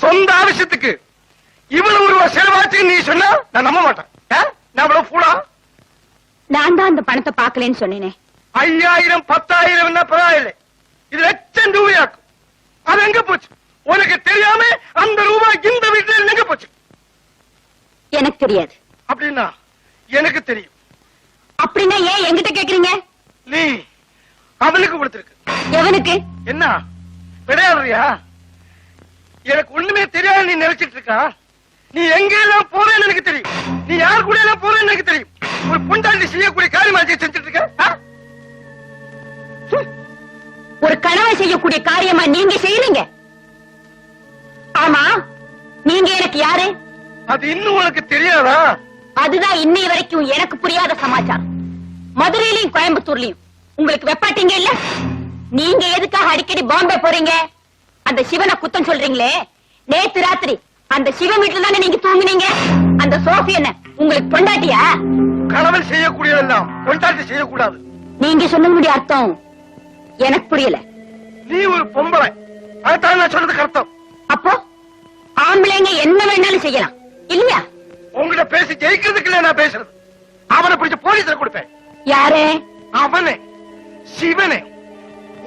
சொந்த ஆവശ്யத்துக்கு இவ்வளவு ரூபா செலவாச்சு நீ சொன்னா நான் நம்ப மாட்டேன். நான் இவ்வளவு ஃபூலா? நான் தான் அந்த பணத்தை பாக்கலன்னு சொன்னேனே. 5000 10,000 பரவாயில்லை, இது லட்சம் ரூபாயாக்கும். அது எங்க போச்சு? உனக்கு தெரியாம அந்த ரூபாய் இந்த வீட்டுல எங்க போச்சு? எனக்கு தெரியாது. அப்படின்னா எனக்கு தெரியும். அப்படின்னா ஏன் என்கிட்ட கேக்குறீங்க? நீ அவனுக்கு கொடுத்திருக்கு. எவனுக்கு? என்ன விளையாடுறியா? எனக்கு ஒண்ணுமே தெரியாது நீ நினைச்சிட்டு இருக்கா? நீ எங்க எல்லாம் போறேன்னு எனக்கு தெரியும். நீ யார் கூட எல்லாம் போறேன்னு எனக்கு தெரியும். ஒரு பொண்டாட்டி செய்யக்கூடிய காரியமா செஞ்சுட்டு இருக்க. ஒரு கணவன் செய்யக்கூடிய காரியமா நீங்க செய்யறீங்க. ஆமா, நீங்க எனக்கு யாரு? அது இன்னும் உனக்கு தெரியாதா? அதுதான் இன்னை வரைக்கும் எனக்கு புரியாத சமாச்சாரம். மதுரையிலையும் கோயம்புத்தூர்லயும் உங்களுக்கு வெப்பாட்டீங்க இல்ல? நீங்க எதுக்காக அடிக்கடி பாம்பே போறீங்க? அந்த சிவனை குத்தம் சொல்றீங்களே, நேத்து ராத்திரி அந்த சிவன் வீட்டுல தானே நீங்க தூங்குனீங்க. அந்த சோஃபி என்ன உங்களுக்கு பொண்டாட்டியா? கணவன் செய்யக்கூடியதெல்லாம் பொண்டாட்டி செய்யக்கூடாது. நீங்க சொன்னதுடைய அர்த்தம் எனக்கு புரியல. நீ ஒரு பொம்பளை, அதான் நான் சொல்றதுக்கு அர்த்தம். அப்போ ஆம்பளைங்க என்ன வேணாலும் செய்யலாம் இல்லையா? உங்ககிட்ட பேசி ஜெயிக்கிறதுக்கு இல்ல நான் பேசுறது. அவனை பிடிச்ச போலீஸ்ல கொடுப்பேன். யாரே? அவனே, சிவனே.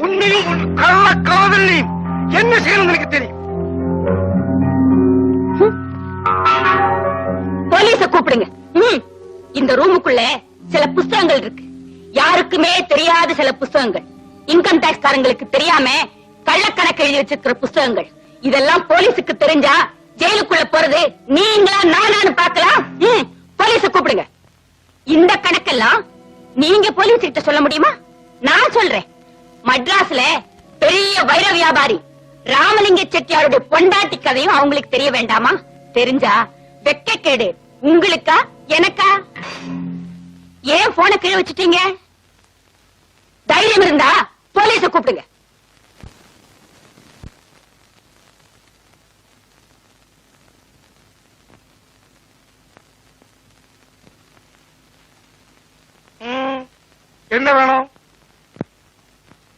உன்னையும் உன் கள்ள காதலையும் என்ன செய்யணும் எனக்கு தெரியும். போலீஸ கூப்பிடுங்க. இந்த ரூமுக்குள்ள சில புஸ்தகங்கள் இருக்கு, யாருக்குமே தெரியாத சில புஸ்தகங்கள். இன்கம் டாக்ஸ் காரங்களுக்கு தெரியாம கள்ளக்கணக்கு எழுதி வச்சிருக்கிற புஸ்தகங்கள். இதெல்லாம் போலீஸுக்கு தெரிஞ்சா ஜெயிலுக்குள்ள போறது நீங்களா நானான்னு பாக்கலாம். போலீஸ கூப்பிடுங்க. இந்த கணக்கெல்லாம் நீங்க போலீஸ் கிட்ட சொல்ல முடியுமா? நான் சொல்றேன். மட்ராஸ்ல பெரிய வைர வியாபாரி ராமலிங்க செட்டியாருடைய பொண்டாட்டி கதையும் அவங்களுக்கு தெரிய வேண்டாமா? தெரிஞ்சா வெக்கக்கேடு உங்களுக்கா எனக்கா? ஏன் போனை கீழே வச்சுட்டீங்க? தைரியம் இருந்தா போலீஸ கூப்பிடுங்க. என்ன வேணும்?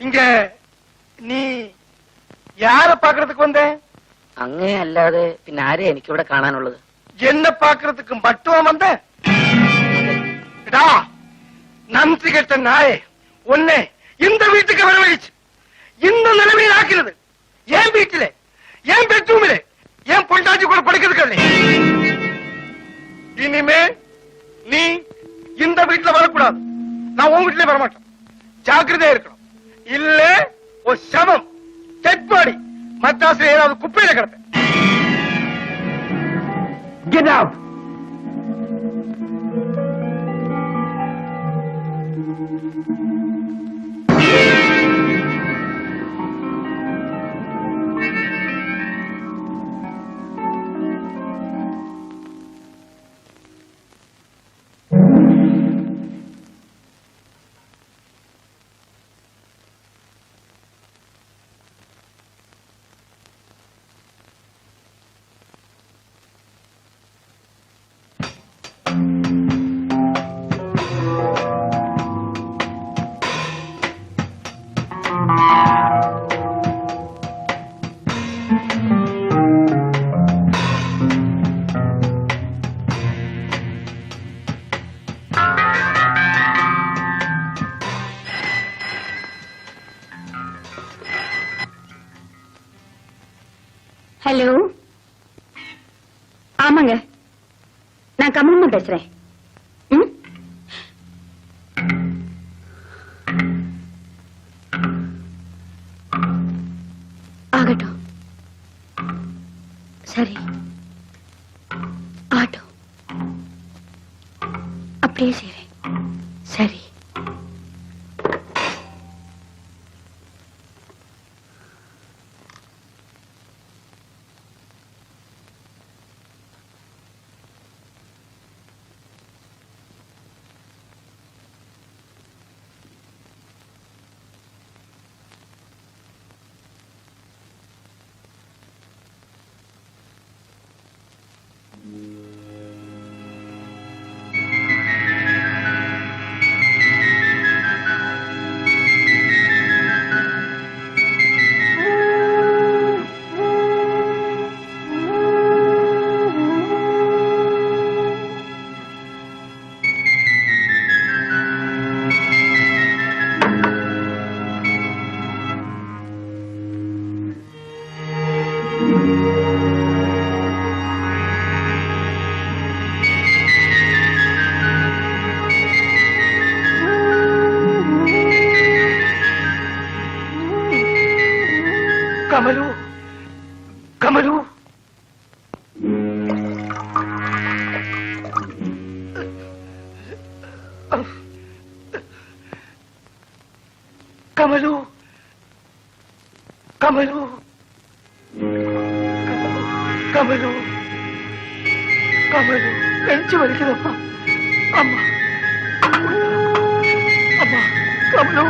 இங்க நீ யார பாக்குறதுக்கு வந்த? അങ്ങേ അല്ലാതെ പിന്നെ ആരെ എനിക്കിവിടെ കാണാനുള്ളത്? என்ன பாக்குறதுக்கு மட்டும் வந்த? நன்றி கெட்ட நாயே, உன்னை இந்த வீட்டுக்கு வரவழைச்சு இந்த நிலைமையில் ஆக்கிறது என் வீட்டில, என் பெட்ரூமில, என் பொண்டாட்டி கூட படுக்கிறதுக்கு. இனிமே நீ இந்த வீட்டுல வரக்கூடாது. நான் உன் வீட்டிலே வரமாட்டேன். ஜாக்கிரதையா இருக்கணும். இல்ல ஒரு சமம் டெட் பாடி மத்தாசில ஏதாவது குப்பையில கிடப்பேன். Get out! ஹலோ, ஆமாங்க, நான் கமலம்மா பேசுறேன். ஆகட்டும், சரி, ஆகட்டும், அப்படியே செய்றேன். சரி. കമലു, കമലു, കമലു, കമലു, കമലു, കമലു, നെഞ്ചു വലിക്കുന്നപ്പ അമ്മ, അമ്മ, കമലു.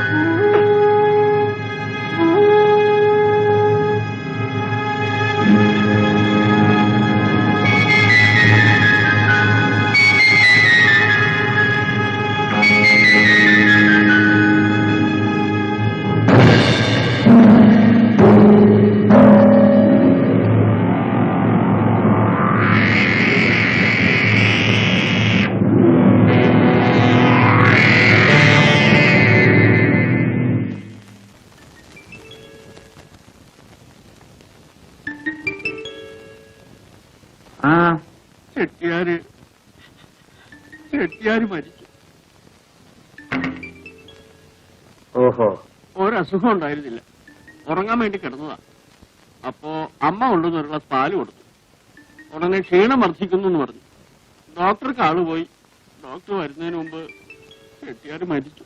ചെട്ടിയാര് മരിച്ചു. ഓഹോ, ഒരസുഖം ഉണ്ടായിരുന്നില്ല. ഉറങ്ങാൻ വേണ്ടി കിടന്നതാ. അപ്പോ അമ്മ കൊണ്ടുവന്ന് ഒരു ഗ്ലാസ് പാല് കൊടുത്തു. ഉടനെ ക്ഷീണം വർദ്ധിക്കുന്നു എന്ന് പറഞ്ഞു. ഡോക്ടർക്ക് ആള് പോയി. ഡോക്ടർ വരുന്നതിന് മുമ്പ് ചെട്ടിയാര് മരിച്ചു.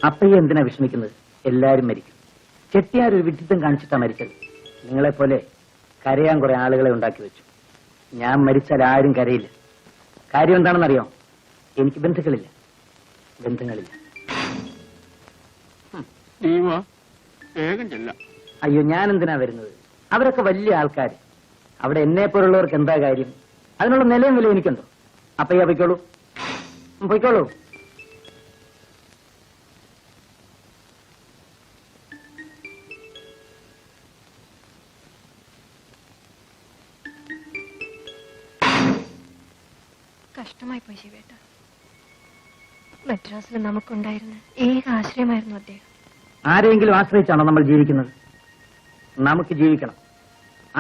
അപ്പയ്യ എന്തിനാ വിഷമിക്കുന്നത്? എല്ലാരും മരിക്കും. ചെട്ടിയാർ ഒരു വിഡിത്തം കാണിച്ചിട്ടാ മരിച്ചത്. നിങ്ങളെപ്പോലെ കരയാൻ കുറെ ആളുകളെ ഉണ്ടാക്കി വെച്ചു. ഞാൻ മരിച്ചാൽ ആരും കരയില്ല. കാര്യം എന്താണെന്നറിയോ? എനിക്ക് ബന്ധുക്കളില്ല, ബന്ധങ്ങളില്ല. നീ വാ, വേഗം ചെല്ല. അയ്യോ, ഞാൻ എന്തിനാ വരുന്നത്? അവരൊക്കെ വലിയ ആൾക്കാർ. അവിടെ എന്നെ പോലുള്ളവർക്ക് എന്താ കാര്യം? അതിനുള്ള നിലയും വില എനിക്കുണ്ടോ? അപ്പയ്യ പൊയ്ക്കോളൂ, പൊയ്ക്കോളൂ. കഷ്ടമായി പോയി ശിവേട്ട. മദ്രാസിൽ നമുക്കുണ്ടായിരുന്ന ഏക ആശ്രയമായിരുന്നു അദ്ദേഹം. ആരെയെങ്കിലും ആശ്രയിച്ചാണോ നമ്മൾ ജീവിക്കുന്നത്? നമുക്ക് ജീവിക്കണം.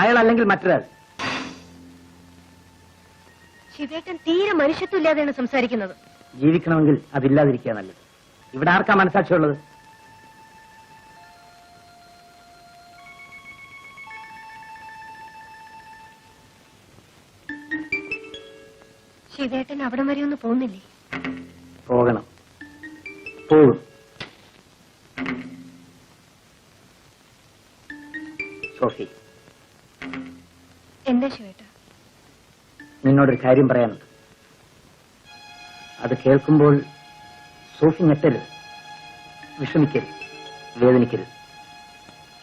അയാൾ അല്ലെങ്കിൽ മറ്റൊരാൾ. ശിവേട്ടൻ തീരെ മനുഷ്യത്വമില്ലാതെയാണ് സംസാരിക്കുന്നത്. ജീവിക്കണമെങ്കിൽ അതില്ലാതിരിക്കുക നല്ലത്. ഇവിടെ ആർക്കാ മനസാക്ഷിയുള്ളത്? ശിവേട്ടൻ അവിടം വരെ ഒന്ന് പോകുന്നില്ലേ? പോകണം, പോകും. സോഫി, എന്താ ശിവേട്ട? നിന്നോടൊരു കാര്യം പറയാനുണ്ട്. അത് കേൾക്കുമ്പോൾ സോഫി ഞെട്ടരുത്, വിഷമിക്കരുത്, വേദനിക്കരുത്.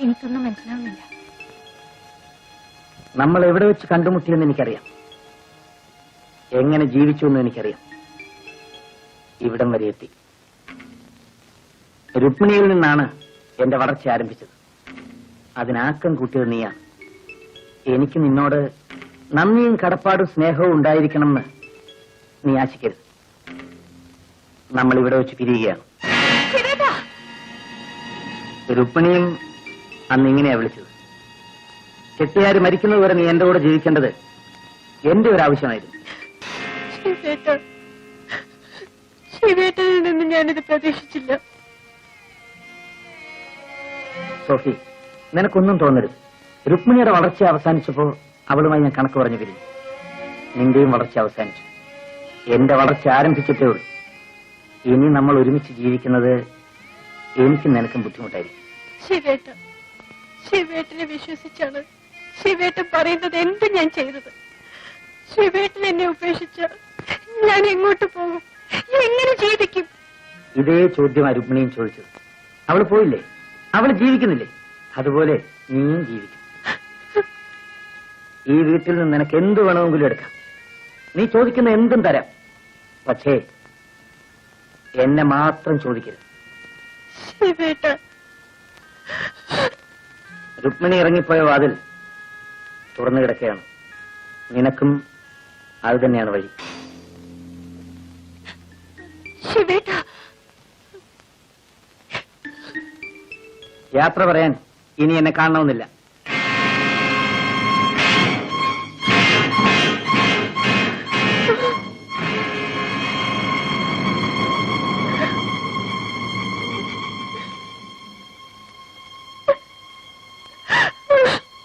എനിക്കൊന്നും മനസ്സിലാവുന്നില്ല. നമ്മൾ എവിടെ വെച്ച് കണ്ടുമുട്ടിയെന്ന് എനിക്കറിയാം. എങ്ങനെ ജീവിച്ചു എന്ന് എനിക്കറിയാം. ഇവിടം വരെ എത്തി. രുക്മിണിയിൽ നിന്നാണ് എന്റെ വളർച്ച ആരംഭിച്ചത്. അതിനാക്കം കൂട്ടിയത് നീയാണ്. എനിക്ക് നിന്നോട് നന്ദിയും കടപ്പാടും സ്നേഹവും ഉണ്ടായിരിക്കണമെന്ന് നീ ആശിക്കരുത്. നമ്മൾ ഇവിടെ വെച്ച് പിരിയുകയാണ്. രുക്മിണിയും അന്ന് ഇങ്ങനെയാ വിളിച്ചത്. ചെട്ടിയാര് മരിക്കുന്നതുവരെ നീ എന്റെ കൂടെ ജീവിക്കേണ്ടത് എന്റെ ഒരു ആവശ്യമായിരുന്നു. ശിവേട്ടനിൽ നിന്ന് ഞാനിത് പ്രതീക്ഷിച്ചില്ല. സോഫി, നിനക്കൊന്നും തോന്നരുത്. രുക്മിണിയുടെ വളർച്ച അവസാനിച്ചപ്പോ അവളുമായി ഞാൻ കണക്ക് പറഞ്ഞു പിരിഞ്ഞു. നിന്റെയും വളർച്ച അവസാനിച്ചു. എന്റെ വളർച്ച ആരംഭിച്ചിട്ടേ ഉള്ളൂ. ഇനി നമ്മൾ ഒരുമിച്ച് ജീവിക്കുന്നത് എനിക്കും നിനക്കും ബുദ്ധിമുട്ടായിരിക്കും. ശിവേട്ടനെ വിശ്വസിച്ചാണ് ശിവേട്ടൻ പറയുന്നത് എന്ത് ഞാൻ ചെയ്തത്. ശിവേട്ടൻ എന്നെ ഉപേക്ഷിച്ച ഞാൻ എങ്ങോട്ട് പോകും? എങ്ങനെ ജീവിക്കും? ഇതേ ചോദ്യം രുക്മിണിയും ചോദിച്ചത്. അവള് പോയില്ലേ? അവള് ജീവിക്കുന്നില്ലേ? അതുപോലെ നീയും ജീവിക്കും. ഈ വീട്ടിൽ നിന്ന് നിനക്ക് എന്ത് വേണമെങ്കിലും എടുക്കാം. നീ ചോദിക്കുന്ന എന്തും തരാം. പക്ഷേ എന്നെ മാത്രം ചോദിക്കരുത്. രുക്മിണി ഇറങ്ങിപ്പോയ വാതിൽ തുറന്നു കിടക്കുകയാണ്. നിനക്കും അത് തന്നെയാണ് വഴി. യാത്ര പറയാൻ ഇനി എന്നെ കാണണമെന്നില്ല.